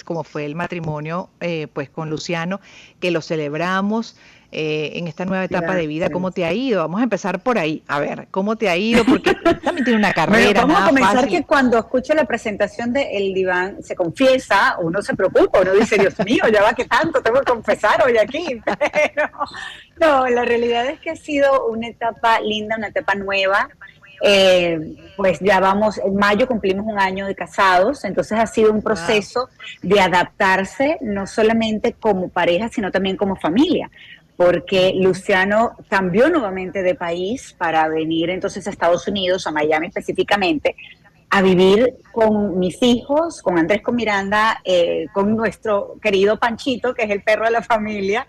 como fue el matrimonio pues con Luciano, que lo celebramos en esta nueva etapa de vida. ¿Cómo Gracias. te ha ido? Vamos a empezar por ahí. A ver, ¿cómo te ha ido? Porque él también tiene una Bueno, carrera, vamos a nada comenzar que fácil. cuando escucha la presentación de El Diván se confiesa, uno se preocupa, uno dice, Dios mío, ya va que tanto tengo que confesar hoy aquí. Pero no, la realidad es que ha sido una etapa linda, una etapa nueva. Pues ya vamos, en mayo cumplimos un año de casados, entonces ha sido un Wow. proceso de adaptarse no solamente como pareja, sino también como familia, porque Ujú. Luciano cambió nuevamente de país para venir entonces a Estados Unidos, a Miami específicamente, a vivir con mis hijos, con Andrés, con Miranda, con nuestro querido Panchito, que es el perro de la familia,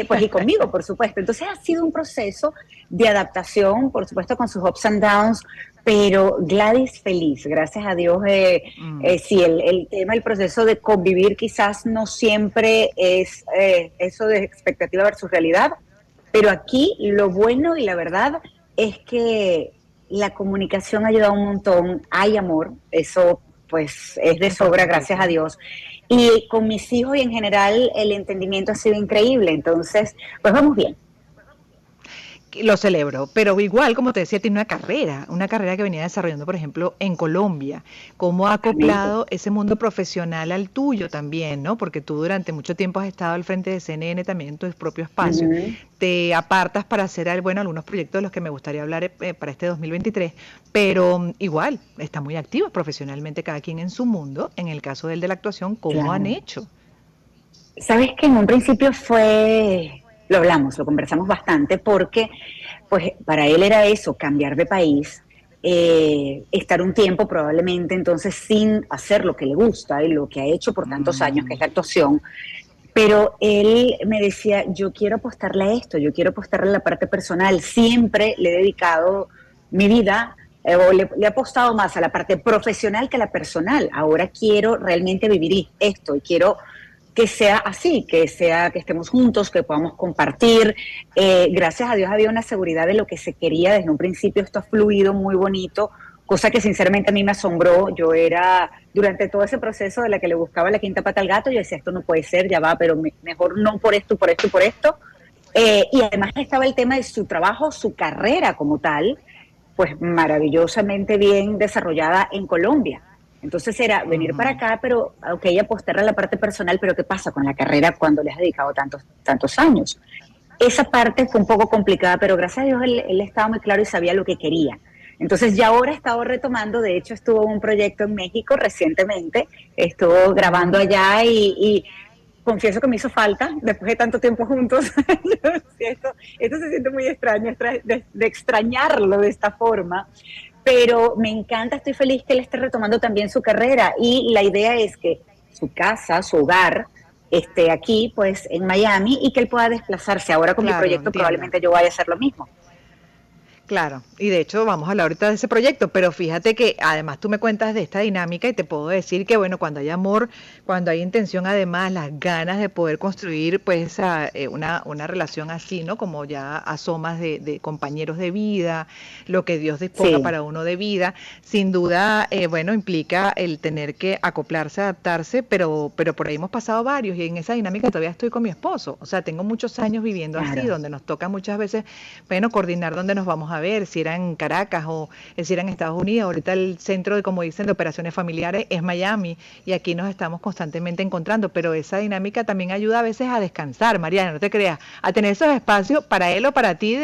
pues y conmigo, por supuesto. Entonces ha sido un proceso de adaptación, por supuesto con sus ups and downs, pero Gladys feliz, gracias a Dios. Mm. Sí, el tema, el proceso de convivir quizás no siempre es eso de expectativa versus realidad, pero aquí lo bueno y la verdad es que la comunicación ha ayudado un montón, hay amor, eso pues es de sobra, gracias a Importantísimo. Dios. Y con mis hijos y en general el entendimiento ha sido increíble, entonces pues vamos bien. Lo celebro, pero igual, como te decía, tiene una carrera que venía desarrollando, por ejemplo, en Colombia. ¿Cómo ha Realmente. acoplado ese mundo profesional al tuyo también, no? Porque tú durante mucho tiempo has estado al frente de CNN también en tu propio espacio. Uh-huh. Te apartas para hacer, bueno, algunos proyectos de los que me gustaría hablar para este 2023, pero igual, está muy activo profesionalmente cada quien en su mundo. En el caso del de la actuación, ¿cómo han Claro. hecho? Sabes que en un principio fue, lo hablamos, lo conversamos bastante, porque pues para él era eso, cambiar de país, estar un tiempo probablemente entonces sin hacer lo que le gusta y lo que ha hecho por tantos años, que Mm. es la actuación. Pero él me decía, yo quiero apostarle a esto, yo quiero apostarle a la parte personal, siempre le he dedicado mi vida, o le he apostado más a la parte profesional que a la personal. Ahora quiero realmente vivir esto y quiero que sea así, que sea que estemos juntos, que podamos compartir. Gracias a Dios había una seguridad de lo que se quería desde un principio. Esto ha fluido muy bonito, cosa que sinceramente a mí me asombró. Yo era, durante todo ese proceso de la que le buscaba la quinta pata al gato, yo decía, esto no puede ser, ya va, pero mejor no por esto, por esto y por esto. Y además estaba el tema de su trabajo, su carrera como tal, pues maravillosamente bien desarrollada en Colombia. Entonces era venir para Ujú. acá, pero ok, apostar a la parte personal, pero ¿qué pasa con la carrera cuando le has dedicado tantos años? Esa parte fue un poco complicada, pero gracias a Dios él estaba muy claro y sabía lo que quería. Entonces ya ahora he estado retomando, de hecho estuvo en un proyecto en México recientemente, estuvo grabando Ujú. allá y confieso que me hizo falta después de tanto tiempo juntos. Esto se siente muy extraño, de extrañarlo de esta forma, pero me encanta, estoy feliz que él esté retomando también su carrera y la idea es que su casa, su hogar, esté aquí, pues en Miami y que él pueda desplazarse. Ahora con mi Claro, proyecto entiendo. probablemente yo vaya a hacer lo mismo. Claro, y de hecho vamos a hablar ahorita de ese proyecto, pero fíjate que además tú me cuentas de esta dinámica y te puedo decir que bueno, cuando hay amor, cuando hay intención, además las ganas de poder construir pues una relación así, ¿no? Como ya asomas de compañeros de vida, lo que Dios disponga Sí, para uno de vida, sin duda, bueno, implica el tener que acoplarse, adaptarse, pero por ahí hemos pasado varios y en esa dinámica todavía estoy con mi esposo, o sea, tengo muchos años viviendo así, claro. donde nos toca muchas veces bueno, coordinar dónde nos vamos a ver, si era en Caracas o si era en Estados Unidos. Ahorita el centro de, como dicen, de operaciones familiares es Miami y aquí nos estamos constantemente encontrando, pero esa dinámica también ayuda a veces a descansar, Mariana, no te creas, a tener esos espacios para él o para ti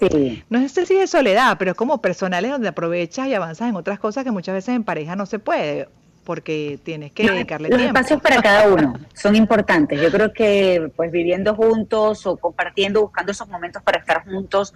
Sí. no sé si de soledad, pero es como personales donde aprovechas y avanzas en otras cosas que muchas veces en pareja no se puede porque tienes que dedicarle Los tiempo. espacios para cada uno son importantes. Yo creo que pues viviendo juntos o compartiendo, buscando esos momentos para estar juntos,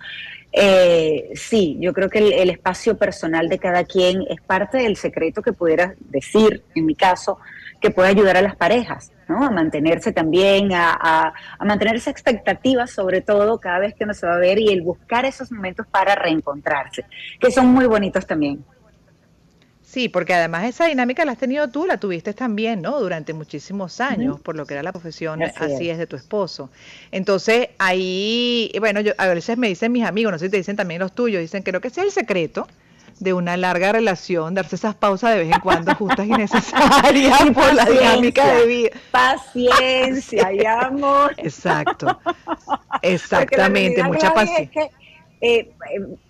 sí, yo creo que el espacio personal de cada quien es parte del secreto que pudiera decir, en mi caso, que puede ayudar a las parejas, ¿no? A mantenerse también, a mantener esa expectativa, sobre todo cada vez que uno se va a ver y el buscar esos momentos para reencontrarse, que son muy bonitos también. Sí, porque además esa dinámica la has tenido tú, la tuviste también, ¿no? Durante muchísimos Ujú. años, por lo que era la profesión, Así así es. es, de tu esposo. Entonces, ahí, bueno, yo a veces me dicen mis amigos, no sé si te dicen también los tuyos, dicen, creo que ese es el secreto, de una larga relación, darse esas pausas de vez en cuando justas y necesarias Y por la dinámica de paciencia, vida. paciencia y amor. Exacto, Porque la exactamente, realidad, mucha Gladys, es paciencia. que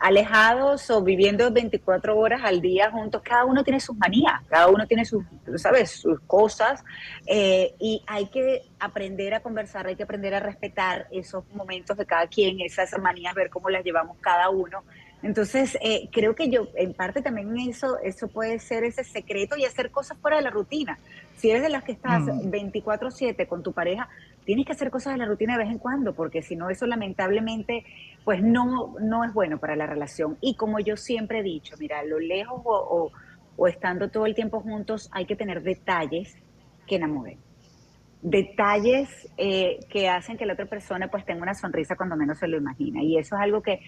alejados o viviendo 24 horas al día juntos, cada uno tiene sus manías, cada uno tiene sus, ¿sabes?, sus cosas, y hay que aprender a conversar, hay que aprender a respetar esos momentos de cada quien, esas manías, ver cómo las llevamos cada uno. Entonces, creo que yo, en parte también eso puede ser ese secreto y hacer cosas fuera de la rutina. Si eres de las que estás Mm. 24/7 con tu pareja, tienes que hacer cosas de la rutina de vez en cuando, porque si no, eso lamentablemente pues no es bueno para la relación. Y como yo siempre he dicho, mira, lo lejos o estando todo el tiempo juntos, hay que tener detalles que enamoren. Detalles que hacen que la otra persona pues tenga una sonrisa cuando menos se lo imagina. Y eso es algo que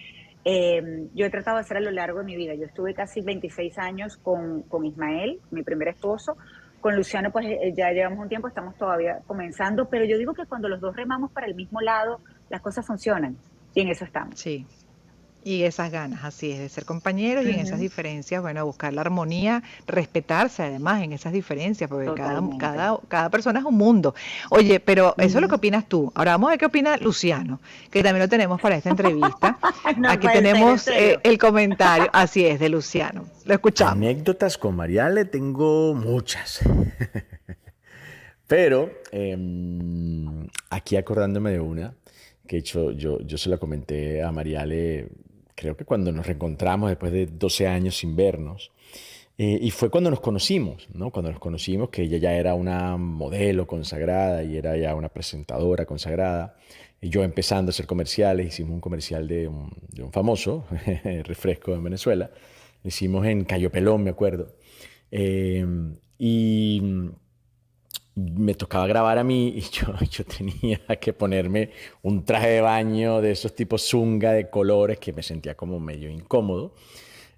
yo he tratado de hacer a lo largo de mi vida. Yo estuve casi 26 años con Ismael, mi primer esposo. Con Luciano pues ya llevamos un tiempo, estamos todavía comenzando, pero yo digo que cuando los dos remamos para el mismo lado, las cosas funcionan. Y en eso estamos. Sí. Y esas ganas, así es, de ser compañeros y en esas Ujú. diferencias, bueno, buscar la armonía, respetarse además en esas diferencias, porque Totalmente. cada persona es un mundo. Oye, pero eso es lo que Ujú. opinas tú. Ahora vamos a ver qué opina Luciano, que también lo tenemos para esta entrevista. No Aquí puede ser, en tenemos serio. el comentario, así es, de Luciano. Lo escuchamos. Anécdotas con Mariale tengo muchas. Pero aquí acordándome de una, que de hecho yo se la comenté a Mariale, creo que cuando nos reencontramos después de 12 años sin vernos, y fue cuando nos conocimos, ¿no? Cuando nos conocimos, que ella ya era una modelo consagrada y era ya una presentadora consagrada. Y yo empezando a hacer comerciales, hicimos un comercial de un famoso refresco en Venezuela. Lo hicimos en Cayo Pelón, me acuerdo. Eh, y me tocaba grabar a mí y yo tenía que ponerme un traje de baño de esos tipos zunga de colores que me sentía como medio incómodo.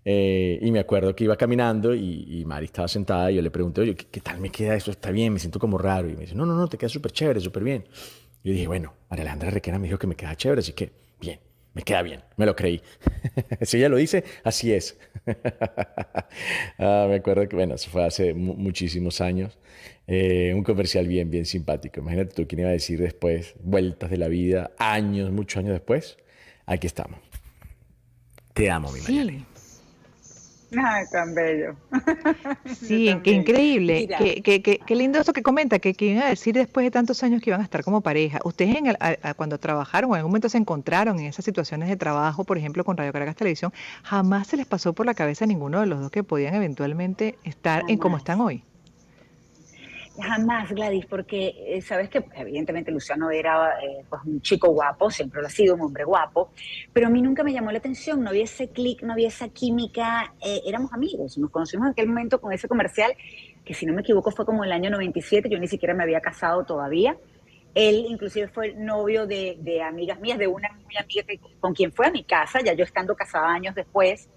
Y me acuerdo que iba caminando y Mari estaba sentada y yo le pregunté, oye, ¿qué tal me queda eso? ¿Está bien? Me siento como raro. Y me dice, no, no, no, te queda súper chévere, súper bien. Yo dije, bueno, María Alejandra Requena me dijo que me queda chévere, así que bien, me queda bien, me lo creí. Si ella lo dice, así es. Me acuerdo que, bueno, eso fue hace muchísimos años. Un comercial bien, bien simpático. Imagínate tú quién iba a decir después, vueltas de la vida, años, muchos años después. Aquí estamos. Te amo, mi Mariale. Sí, Ay, tan bello. Yo sí, qué también. increíble, Mira, qué lindo eso que comenta, que iban a decir después de tantos años que iban a estar como pareja. ¿Ustedes cuando trabajaron o en algún momento se encontraron en esas situaciones de trabajo, por ejemplo, con Radio Caracas Televisión, jamás se les pasó por la cabeza a ninguno de los dos que podían eventualmente estar en como están jamás. hoy? Jamás, Gladys, porque sabes que evidentemente Luciano era pues un chico guapo, siempre lo ha sido, un hombre guapo, pero a mí nunca me llamó la atención, no había ese clic, no había esa química, éramos amigos, nos conocimos en aquel momento con ese comercial, que si no me equivoco fue como el año 97, yo ni siquiera me había casado todavía. Él inclusive fue el novio de amigas mías, de una muy amiga con quien fue a mi casa, ya yo estando casada años después.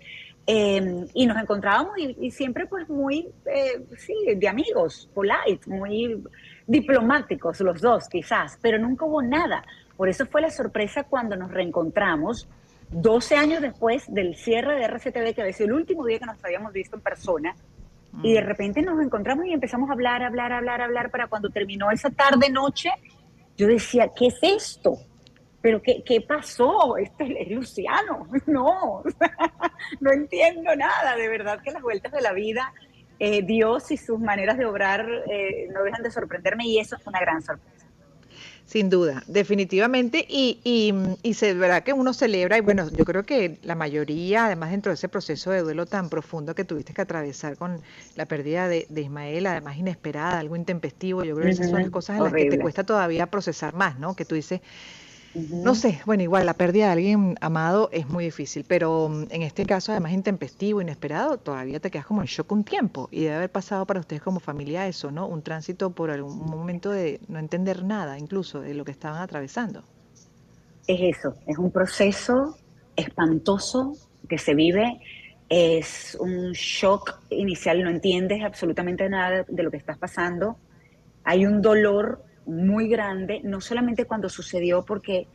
Y nos encontrábamos y siempre pues muy, sí, de amigos, polite, muy diplomáticos los dos quizás, pero nunca hubo nada. Por eso fue la sorpresa cuando nos reencontramos 12 años después del cierre de RCTV, que había sido el último día que nos habíamos visto en persona, y de Mm. repente nos encontramos y empezamos a hablar, hablar, hablar, hablar, para cuando terminó esa tarde, noche, yo decía, ¿qué es esto? ¿Pero qué pasó? Este es Luciano. No, no entiendo nada. De verdad que las vueltas de la vida, Dios y sus maneras de obrar no dejan de sorprenderme y eso es una gran sorpresa. Sin duda, definitivamente, y se verá que uno celebra, y bueno, yo creo que la mayoría, además dentro de ese proceso de duelo tan profundo que tuviste que atravesar con la pérdida de Ismael, además inesperada, algo intempestivo, yo creo que esas son las Ujú. cosas en las que te Horrible. cuesta todavía procesar más, ¿no? Que tú dices, no Ujú. sé, bueno, igual la pérdida de alguien amado es muy difícil, pero en este caso, además intempestivo, inesperado, todavía te quedas como en shock un tiempo y debe haber pasado para ustedes como familia eso, ¿no? Un tránsito por algún momento de no entender nada, incluso de lo que estaban atravesando. Es eso, es un proceso espantoso que se vive, es un shock inicial, no entiendes absolutamente nada de lo que estás pasando. Hay un dolor muy grande, no solamente cuando sucedió, porque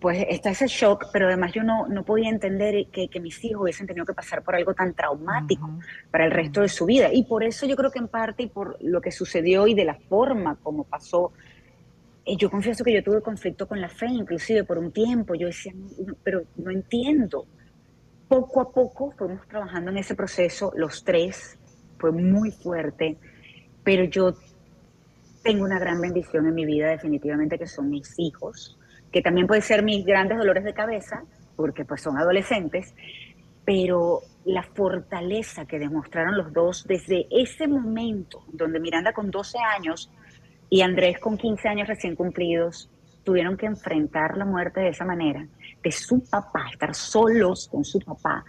pues está ese shock, pero además yo no podía entender que mis hijos hubiesen tenido que pasar por algo tan traumático Ujú, para el resto de ujú, su vida. Y por eso yo creo que en parte, y por lo que sucedió y de la forma como pasó, yo confieso que yo tuve conflicto con la fe, inclusive por un tiempo. Yo decía, pero no entiendo. Poco a poco fuimos trabajando en ese proceso, los tres, fue muy fuerte, pero yo tengo una gran bendición en mi vida, definitivamente, que son mis hijos, que también pueden ser mis grandes dolores de cabeza, porque pues son adolescentes, pero la fortaleza que demostraron los dos desde ese momento, donde Miranda con 12 años y Andrés con 15 años recién cumplidos, tuvieron que enfrentar la muerte de esa manera, de su papá, estar solos con su papá,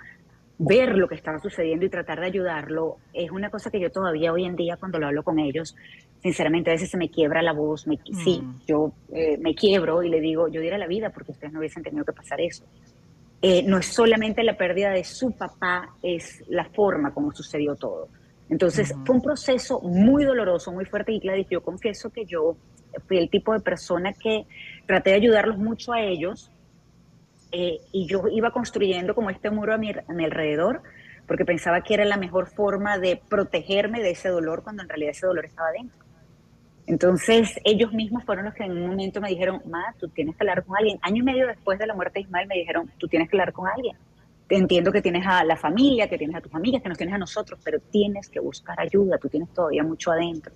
ver lo que estaba sucediendo y tratar de ayudarlo, es una cosa que yo todavía hoy en día cuando lo hablo con ellos, sinceramente a veces se me quiebra la voz, sí, mm, yo me quiebro y le digo, yo diera la vida porque ustedes no hubiesen tenido que pasar eso. No es solamente la pérdida de su papá, es la forma como sucedió todo. Entonces ujú. fue un proceso muy doloroso, muy fuerte y Gladys, yo confieso que yo fui el tipo de persona que traté de ayudarlos mucho a ellos, y yo iba construyendo como este muro a mi alrededor, porque pensaba que era la mejor forma de protegerme de ese dolor cuando en realidad ese dolor estaba dentro. Entonces ellos mismos fueron los que en un momento me dijeron, Ma, tú tienes que hablar con alguien. Año y medio después de la muerte de Ismael me dijeron, tú tienes que hablar con alguien. Te entiendo que tienes a la familia, que tienes a tus amigas, que nos tienes a nosotros, pero tienes que buscar ayuda, tú tienes todavía mucho adentro.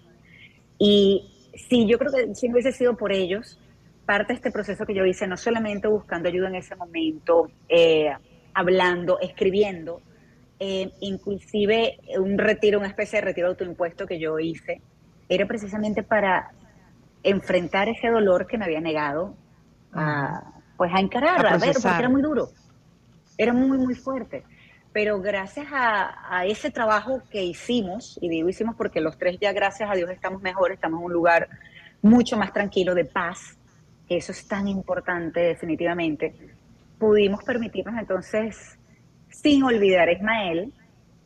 Y sí, yo creo que si no hubiese sido por ellos, parte de este proceso que yo hice, no solamente buscando ayuda en ese momento, hablando, escribiendo, inclusive un retiro, una especie de retiro autoimpuesto que yo hice, era precisamente para enfrentar ese dolor que me había negado Ujú. pues a A encarar, a ver, porque era procesar. muy duro, era muy, muy fuerte. Pero gracias a ese trabajo que hicimos, y digo hicimos porque los tres ya, gracias a Dios, estamos mejor, estamos en un lugar mucho más tranquilo, de paz, que eso es tan importante definitivamente, pudimos permitirnos entonces, sin olvidar a Ismael,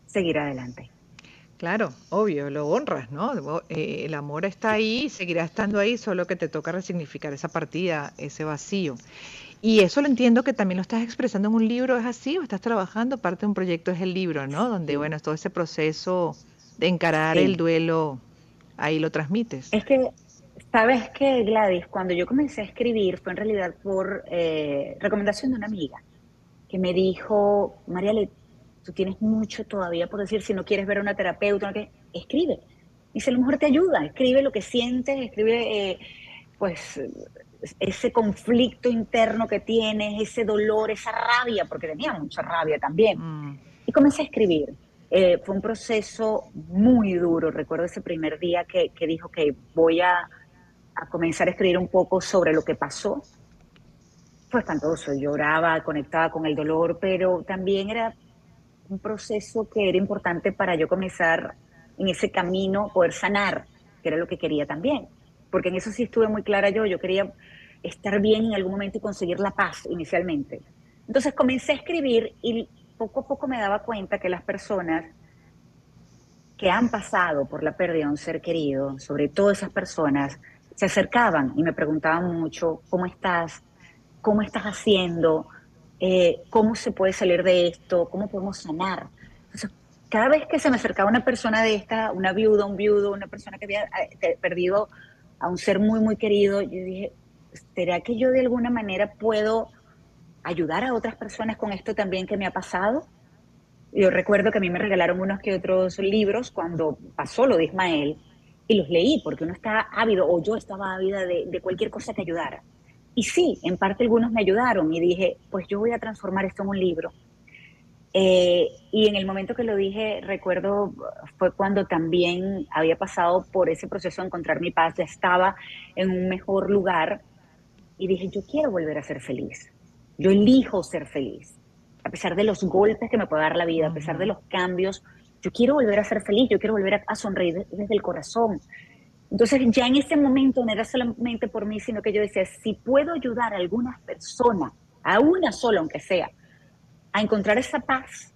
seguir adelante. Claro, obvio, lo honras, ¿no? El amor está ahí y seguirá estando ahí, solo que te toca resignificar esa partida, ese vacío. Y eso lo entiendo que también lo estás expresando en un libro, ¿es así? ¿O estás trabajando? Parte de un proyecto es el libro, ¿no? Donde, Sí, bueno, todo ese proceso de encarar el sí. duelo, ahí lo transmites. Es que, ¿sabes qué, Gladys? Cuando yo comencé a escribir fue en realidad por recomendación de una amiga que me dijo, Mariale, tú tienes mucho todavía por decir, si no quieres ver a una terapeuta, escribe. Dice, a lo mejor te ayuda, escribe lo que sientes, escribe pues ese conflicto interno que tienes, ese dolor, esa rabia, porque tenía mucha rabia también. Mm, Y comencé a escribir. Fue un proceso muy duro. Recuerdo ese primer día que dijo que voy a comenzar a escribir un poco sobre lo que pasó. Fue espantoso, lloraba, conectaba con el dolor, pero también era un proceso que era importante para yo comenzar en ese camino, poder sanar, que era lo que quería también. Porque en eso sí estuve muy clara yo quería estar bien en algún momento y conseguir la paz inicialmente. Entonces comencé a escribir y poco a poco me daba cuenta que las personas que han pasado por la pérdida de un ser querido, sobre todo esas personas, se acercaban y me preguntaban mucho, ¿cómo estás? ¿Cómo estás haciendo? ¿Cómo se puede salir de esto? ¿Cómo podemos sanar? Entonces, cada vez que se me acercaba una persona de esta, una viuda, un viudo, una persona que había perdido a un ser muy, muy querido, yo dije, ¿será que yo de alguna manera puedo ayudar a otras personas con esto también que me ha pasado? Yo recuerdo que a mí me regalaron unos que otros libros cuando pasó lo de Ismael y los leí porque uno está ávido, o yo estaba ávida de cualquier cosa que ayudara. Y sí, en parte algunos me ayudaron y dije, pues yo voy a transformar esto en un libro. Y en el momento que lo dije, recuerdo, fue cuando también había pasado por ese proceso de encontrar mi paz, ya estaba en un mejor lugar y dije, yo quiero volver a ser feliz. Yo elijo ser feliz. A pesar de los golpes que me puede dar la vida, a pesar de ujú. los cambios, yo quiero volver a ser feliz, yo quiero volver a sonreír desde el corazón. Entonces ya en ese momento no era solamente por mí, sino que yo decía, si puedo ayudar a algunas personas, a una sola aunque sea, a encontrar esa paz,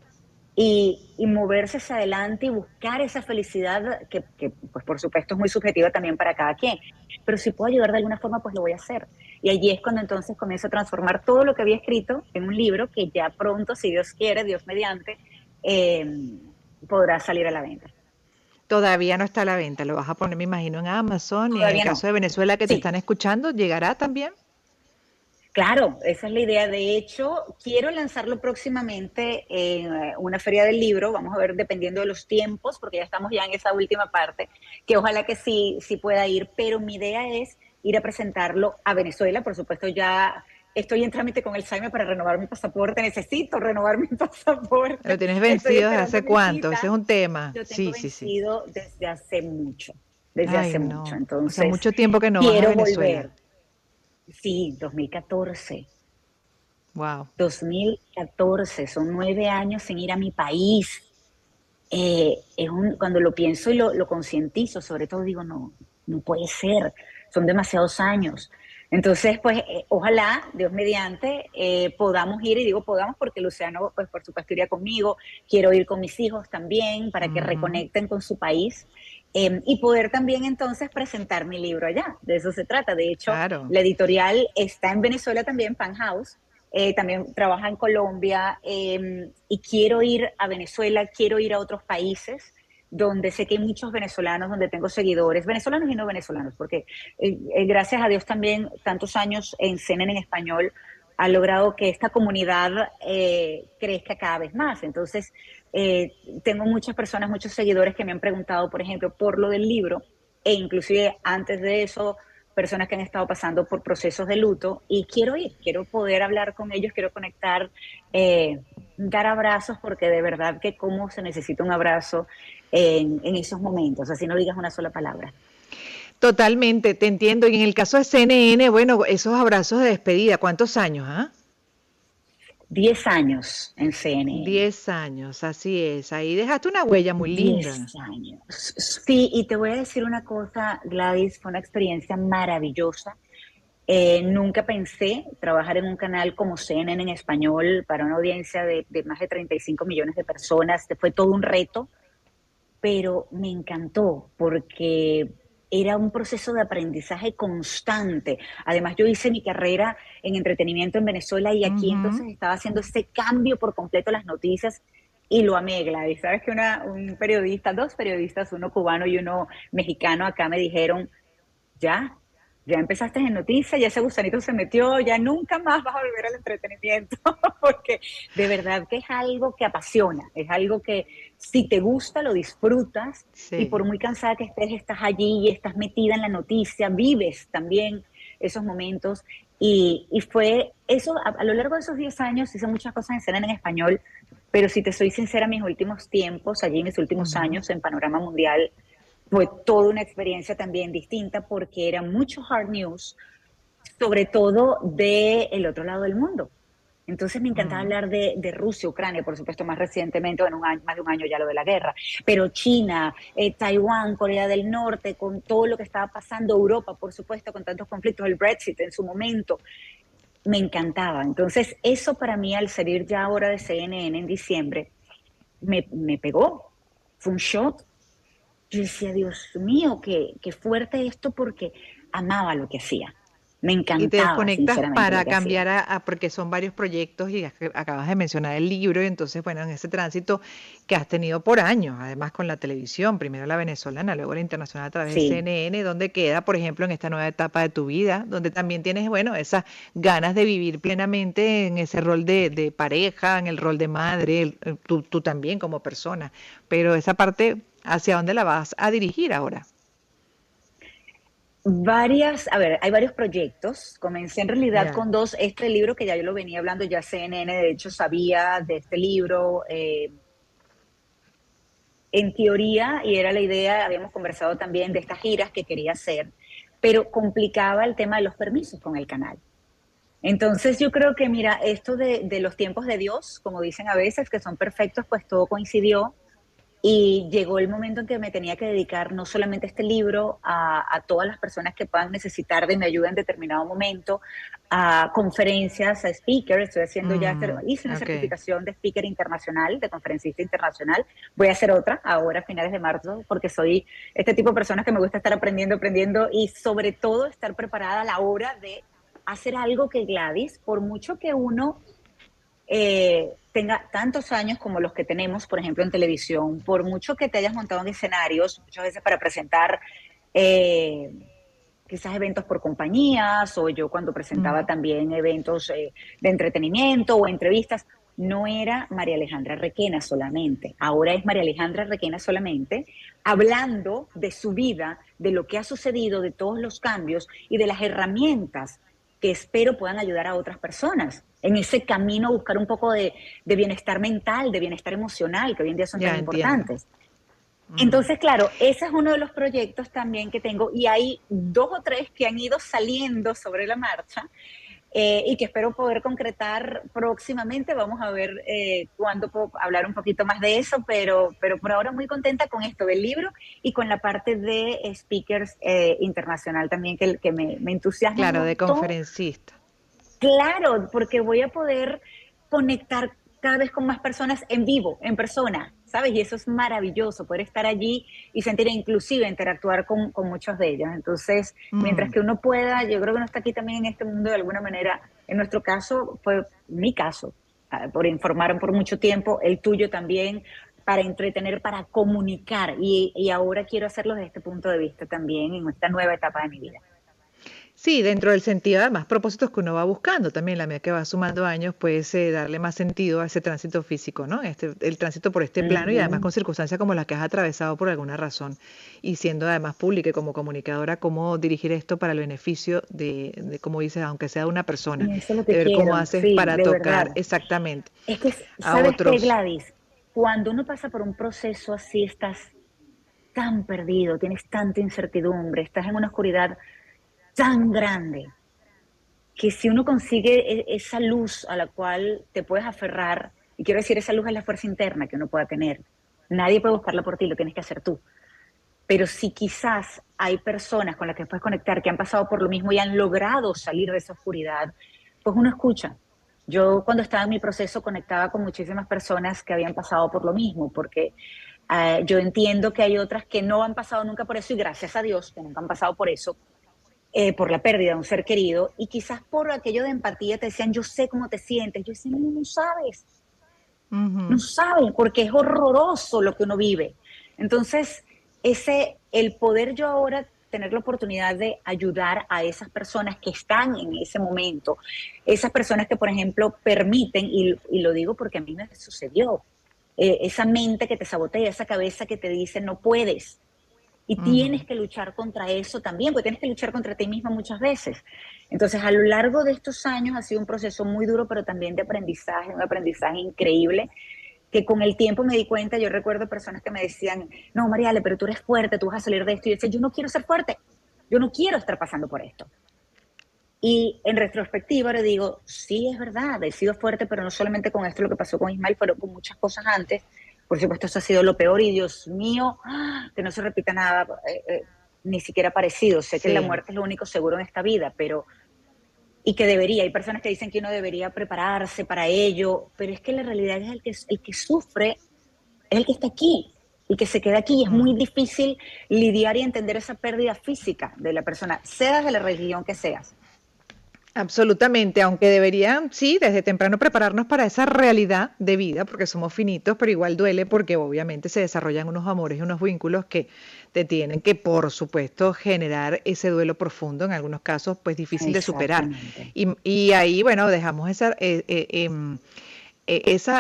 y moverse hacia adelante y buscar esa felicidad que, pues por supuesto es muy subjetiva también para cada quien, pero si puedo ayudar de alguna forma, pues lo voy a hacer. Y allí es cuando entonces comienzo a transformar todo lo que había escrito en un libro que ya pronto, si Dios quiere, Dios mediante, eh, podrá salir a la venta. Todavía no está a la venta, lo vas a poner, me imagino, en Amazon y en el Todavía no. caso de Venezuela que te están Sí, escuchando, ¿llegará también? claro, esa es la idea. De hecho, quiero lanzarlo próximamente en una feria del libro. Vamos a ver, dependiendo de los tiempos, porque ya estamos ya en esa última parte, que ojalá que sí, sí pueda ir. Pero mi idea es ir a presentarlo a Venezuela. Por supuesto, ya estoy en trámite con el SAIME para renovar mi pasaporte. Necesito renovar mi ¿Lo pasaporte. tienes Estoy vencido desde esperando hace mi cuánto? Ese es cita. un tema. Lo tengo Sí, sí, sí. vencido desde hace mucho. Desde Ay, hace mucho. no. O sea, Entonces, mucho tiempo que no vas a quiero Venezuela. volver. Sí, 2014. Wow. 2014, son 9 años sin ir a mi país. Cuando lo pienso y lo concientizo, sobre todo digo, no, no puede ser, son demasiados años. Entonces, pues, ojalá, Dios mediante, podamos ir, y digo podamos porque Luciano, pues, por supuesto, iría conmigo, quiero ir con mis hijos también para que Ujú. reconecten con su país. Y poder también entonces presentar mi libro allá, de eso se trata. De hecho, Claro. la editorial está en Venezuela también, Pan House, también trabaja en Colombia, y quiero ir a Venezuela, quiero ir a otros países donde sé que hay muchos venezolanos, donde tengo seguidores, venezolanos y no venezolanos, porque gracias a Dios también tantos años en CNN en español ha logrado que esta comunidad crezca cada vez más. Entonces, tengo muchas personas, muchos seguidores que me han preguntado, por ejemplo, por lo del libro, e inclusive antes de eso personas que han estado pasando por procesos de luto y quiero ir, quiero poder hablar con ellos, quiero conectar, dar abrazos porque de verdad que cómo se necesita un abrazo en esos momentos, así no digas una sola palabra. Totalmente, te entiendo. Y en el caso de CNN, bueno, esos abrazos de despedida, ¿cuántos años, ah? 10 años en CNN. 10 años, así es. Ahí dejaste una huella muy 10 linda. años. Sí, y te voy a decir una cosa, Gladys, fue una experiencia maravillosa. Nunca pensé trabajar en un canal como CNN en español para una audiencia de más de 35 millones de personas. Fue todo un reto, pero me encantó porque era un proceso de aprendizaje constante. Además, yo hice mi carrera en entretenimiento en Venezuela y aquí Ujú. entonces estaba haciendo ese cambio por completo a las noticias y lo amé, Gladys. Sabes que un periodista, dos periodistas, uno cubano y uno mexicano, acá me dijeron, ya, ya empezaste en noticias, ya ese gusanito se metió, ya nunca más vas a volver al entretenimiento, porque de verdad que es algo que apasiona, es algo que si te gusta lo disfrutas y Sí. por muy cansada que estés, estás allí y estás metida en la noticia, vives también esos momentos. Y fue eso, a lo largo de esos 10 años hice muchas cosas en CNN en español, pero si te soy sincera, mis últimos tiempos, allí mis últimos Ujú. años en Panorama Mundial, fue toda una experiencia también distinta porque era mucho hard news, sobre todo del otro lado del mundo. Entonces me encantaba Mm. hablar de Rusia, Ucrania, por supuesto, más recientemente, en más de un año ya lo de la guerra, pero China, Taiwán, Corea del Norte, con todo lo que estaba pasando, Europa, por supuesto, con tantos conflictos, el Brexit en su momento, me encantaba. Entonces eso para mí, al salir ya ahora de CNN en diciembre, me pegó. Fue un shock. Yo decía, Dios mío, qué fuerte esto porque amaba lo que hacía. Me Y te encantaba, desconectas sinceramente, lo para que hacía. cambiar porque son varios proyectos y acabas de mencionar el libro y entonces, bueno, en ese tránsito que has tenido por años, además con la televisión, primero la venezolana, luego la internacional a través de Sí, CNN, donde queda, por ejemplo, en esta nueva etapa de tu vida, donde también tienes, bueno, esas ganas de vivir plenamente en ese rol de pareja, en el rol de madre, tú también como persona, pero esa parte, ¿hacia dónde la vas a dirigir ahora? a ver, hay varios proyectos. Comencé en realidad Ya. con dos. Este libro que ya yo lo venía hablando, ya CNN, de hecho, sabía de este libro. En teoría, y era la idea, habíamos conversado también de estas giras que quería hacer, pero complicaba el tema de los permisos con el canal. Entonces yo creo que, mira, esto de los tiempos de Dios, como dicen a veces, que son perfectos, pues todo coincidió Y llegó el momento en que me tenía que dedicar no solamente a este libro, a todas las personas que puedan necesitar de mi ayuda en determinado momento, a conferencias, a speakers. Estoy haciendo ya, hice una Ok. certificación de speaker internacional, de conferencista internacional. Voy a hacer otra ahora a finales de marzo, porque soy este tipo de personas que me gusta estar aprendiendo, aprendiendo y sobre todo estar preparada a la hora de hacer algo que Gladys, por mucho que uno tenga tantos años como los que tenemos, por ejemplo, en televisión, por mucho que te hayas montado en escenarios, muchas veces para presentar eh, quizás eventos por compañías, o yo cuando presentaba Ujú. también eventos de entretenimiento o entrevistas, no era María Alejandra Requena solamente, ahora es María Alejandra Requena solamente, hablando de su vida, de lo que ha sucedido, de todos los cambios y de las herramientas que espero puedan ayudar a otras personas en ese camino a buscar un poco de bienestar mental, de bienestar emocional, que hoy en día son tan Ya entiendo. importantes. Ujú. Entonces, claro, ese es uno de los proyectos también que tengo y hay dos o tres que han ido saliendo sobre la marcha y que espero poder concretar próximamente. Vamos a ver cuándo puedo hablar un poquito más de eso, pero por ahora muy contenta con esto del libro y con la parte de speakers internacional también que me entusiasma un Claro, de montón. conferencista. Claro, porque voy a poder conectar cada vez con más personas en vivo, en persona, ¿sabes? Y eso es maravilloso, poder estar allí y sentir e inclusive interactuar con muchos de ellos. Entonces, mientras Mm. que uno pueda, yo creo que uno está aquí también en este mundo de alguna manera. En nuestro caso, fue mi caso, por informar por mucho tiempo, el tuyo también, para entretener, para comunicar. Y ahora quiero hacerlo desde este punto de vista también, en esta nueva etapa de mi vida. Sí, dentro del sentido, además, propósitos que uno va buscando también, la medida que va sumando años, puedes darle más sentido a ese tránsito físico, ¿no? El tránsito por este plano y además Ujú. con circunstancias como las que has atravesado por alguna razón. Y siendo además pública y como comunicadora, cómo dirigir esto para el beneficio como dices, aunque sea de una persona, Y eso es lo de que ver cómo quiero, haces sí, para de tocar verdad. exactamente Es que, a ¿sabes qué, otros. Gladys? Cuando uno pasa por un proceso así, estás tan perdido, tienes tanta incertidumbre, estás en una oscuridad tan grande, que si uno consigue esa luz a la cual te puedes aferrar, y quiero decir, esa luz es la fuerza interna que uno pueda tener. Nadie puede buscarla por ti, lo tienes que hacer tú. Pero si quizás hay personas con las que puedes conectar que han pasado por lo mismo y han logrado salir de esa oscuridad, pues uno escucha. Yo cuando estaba en mi proceso conectaba con muchísimas personas que habían pasado por lo mismo, porque yo entiendo que hay otras que no han pasado nunca por eso y gracias a Dios que nunca han pasado por eso, por la pérdida de un ser querido y quizás por aquello de empatía te decían, yo sé cómo te sientes. Yo decía, no, no sabes, no Ujú. saben, porque es horroroso lo que uno vive. Entonces, el poder yo ahora tener la oportunidad de ayudar a esas personas que están en ese momento, esas personas que, por ejemplo, permiten, y lo digo porque a mí me sucedió, esa mente que te sabotea, esa cabeza que te dice no puedes, y Ujú. tienes que luchar contra eso también, porque tienes que luchar contra ti misma muchas veces. Entonces, a lo largo de estos años ha sido un proceso muy duro, pero también de aprendizaje, un aprendizaje increíble, que con el tiempo me di cuenta. Yo recuerdo personas que me decían, no, Mariale, pero tú eres fuerte, tú vas a salir de esto. Y yo decía, yo no quiero ser fuerte, yo no quiero estar pasando por esto. Y en retrospectiva ahora digo, sí, es verdad, he sido fuerte, pero no solamente con esto lo que pasó con Ismael, pero con muchas cosas antes. Por supuesto, esto ha sido lo peor y Dios mío, que no se repita nada, ni siquiera parecido. Sé que la Sí. muerte es lo único seguro en esta vida, pero y que debería, hay personas que dicen que uno debería prepararse para ello, pero es que la realidad es el que sufre es el que está aquí, el que se queda aquí, y es muy Mm. difícil lidiar y entender esa pérdida física de la persona, seas de la religión que seas. Absolutamente, aunque deberían, sí, desde temprano prepararnos para esa realidad de vida, porque somos finitos, pero igual duele porque obviamente se desarrollan unos amores y unos vínculos que te tienen que, por supuesto, generar ese duelo profundo, en algunos casos, pues difícil de superar. Exactamente. Y ahí, bueno, dejamos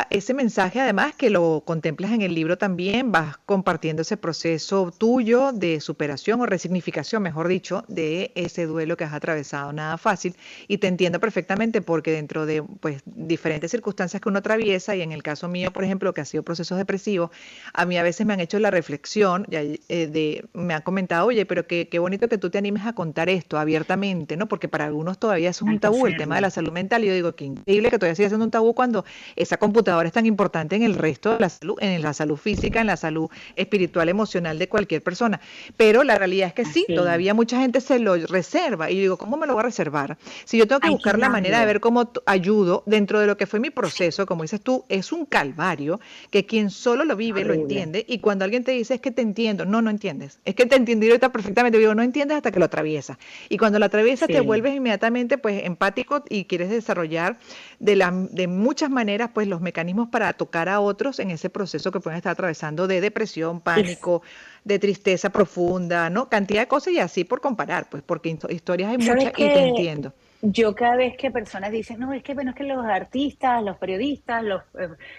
ese mensaje, además, que lo contemplas en el libro también, vas compartiendo ese proceso tuyo de superación o resignificación, mejor dicho, de ese duelo que has atravesado, nada fácil. Y te entiendo perfectamente porque dentro de pues, diferentes circunstancias que uno atraviesa, y en el caso mío, por ejemplo, que ha sido procesos depresivos, a mí a veces me han hecho la reflexión, me han comentado, oye, pero qué bonito que tú te animes a contar esto abiertamente, ¿no? Porque para algunos todavía eso es Hay un que tabú, el tema de hacerlo. la salud mental. Y yo digo, qué increíble que todavía siga siendo un tabú cuando esa computadora es tan importante en el resto de la salud, en la salud física, en la salud espiritual, emocional de cualquier persona. Pero la realidad es que sí, Así es. todavía mucha gente se lo reserva. Y yo digo, ¿cómo me lo voy a reservar? Si yo tengo que Hay que buscar la manera de hablarlo. ver cómo ayudo dentro de lo que fue mi proceso, como dices tú, es un calvario que quien solo lo vive lo Horrible. entiende. Y cuando alguien te dice, es que te entiendo, no, no entiendes. Es que te entendí ahorita perfectamente. Digo, no entiendes hasta que lo atraviesas. Y cuando lo atraviesas te Sí. vuelves inmediatamente pues empático y quieres desarrollar de muchas maneras pues los mecanismos para tocar a otros en ese proceso que pueden estar atravesando de depresión, Y pánico, de tristeza profunda, ¿no? Cantidad de cosas y así por comparar, pues porque historias hay sabes muchas y te que entiendo. yo cada vez que personas dicen, no, es que bueno, es que los artistas, los periodistas, los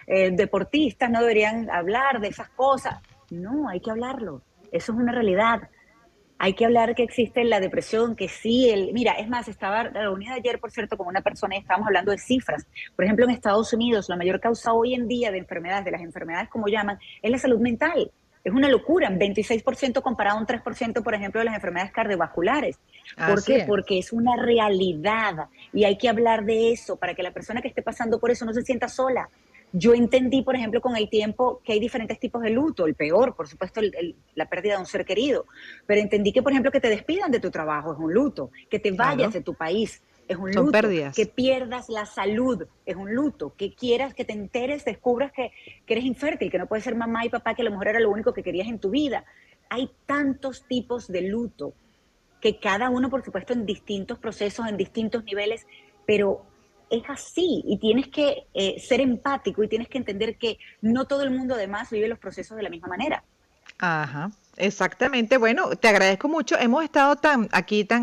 deportistas no deberían hablar de esas cosas. No, hay que hablarlo. Eso es una realidad. Hay que hablar que existe la depresión, que sí, mira, es más, estaba reunida ayer, por cierto, con una persona y estábamos hablando de cifras. Por ejemplo, en Estados Unidos, la mayor causa hoy en día de enfermedades, de las enfermedades como llaman, es la salud mental. Es una locura, 26% comparado a un 3%, por ejemplo, de las enfermedades cardiovasculares. ¿Por Así qué? es. Porque es una realidad y hay que hablar de eso para que la persona que esté pasando por eso no se sienta sola. Yo entendí, por ejemplo, con el tiempo que hay diferentes tipos de luto. El peor, por supuesto, la pérdida de un ser querido. Pero entendí que, por ejemplo, que te despidan de tu trabajo es un luto, que te vayas Claro, de tu país es un son luto, que pérdidas. pierdas la salud es un luto, que quieras, que te enteres, descubras que eres infértil, que no puedes ser mamá y papá, que a lo mejor era lo único que querías en tu vida. Hay tantos tipos de luto que cada uno, por supuesto, en distintos procesos, en distintos niveles, pero es así y tienes que ser empático y tienes que entender que no todo el mundo además vive los procesos de la misma manera. Ajá, exactamente. Bueno, te agradezco mucho. Hemos estado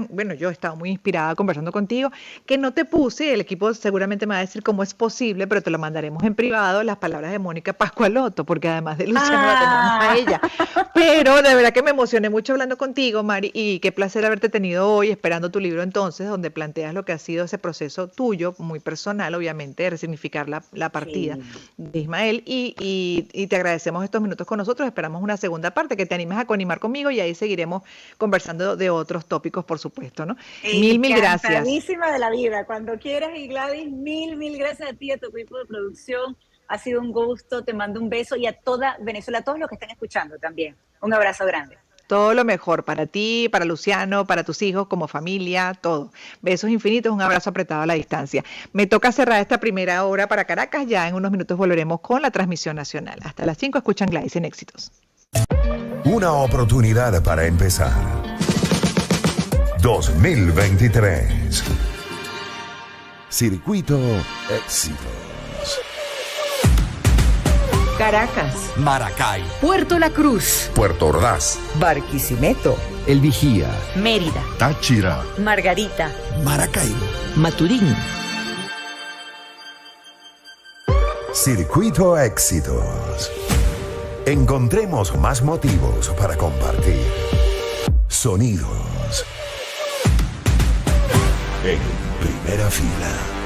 bueno, yo he estado muy inspirada conversando contigo, que no te puse, el equipo seguramente me va a decir cómo es posible, pero te lo mandaremos en privado, las palabras de Mónica Pascualotto, porque además de Luciano la tenemos a Ah, ella. Pero de verdad que me emocioné mucho hablando contigo, Mari, y qué placer haberte tenido hoy, esperando tu libro entonces, donde planteas lo que ha sido ese proceso tuyo, muy personal, obviamente, de resignificar la partida sí. de Ismael, y te agradecemos estos minutos con nosotros, esperamos una segunda parte, que te animes a coanimar conmigo y ahí seguiremos conversando de otros tópicos, por supuesto, ¿no? Mil gracias. Encantadísima de la vida. Cuando quieras, y Gladys, mil gracias a ti, a tu equipo de producción. Ha sido un gusto, te mando un beso y a toda Venezuela, a todos los que están escuchando también. Un abrazo grande. Todo lo mejor para ti, para Luciano, para tus hijos, como familia, todo. Besos infinitos, un abrazo apretado a la distancia. Me toca cerrar esta primera hora para Caracas, ya en unos minutos volveremos con la transmisión nacional. Hasta las 5 escuchan Gladys en Éxitos. Una oportunidad para empezar. 2023. Circuito Éxitos. Caracas, Maracay, Puerto La Cruz, Puerto Ordaz. Barquisimeto, El Vigía, Mérida, Táchira. Margarita, Maracaibo, Maturín. Circuito Éxitos. Encontremos más motivos para compartir. Sonidos. En primera fila.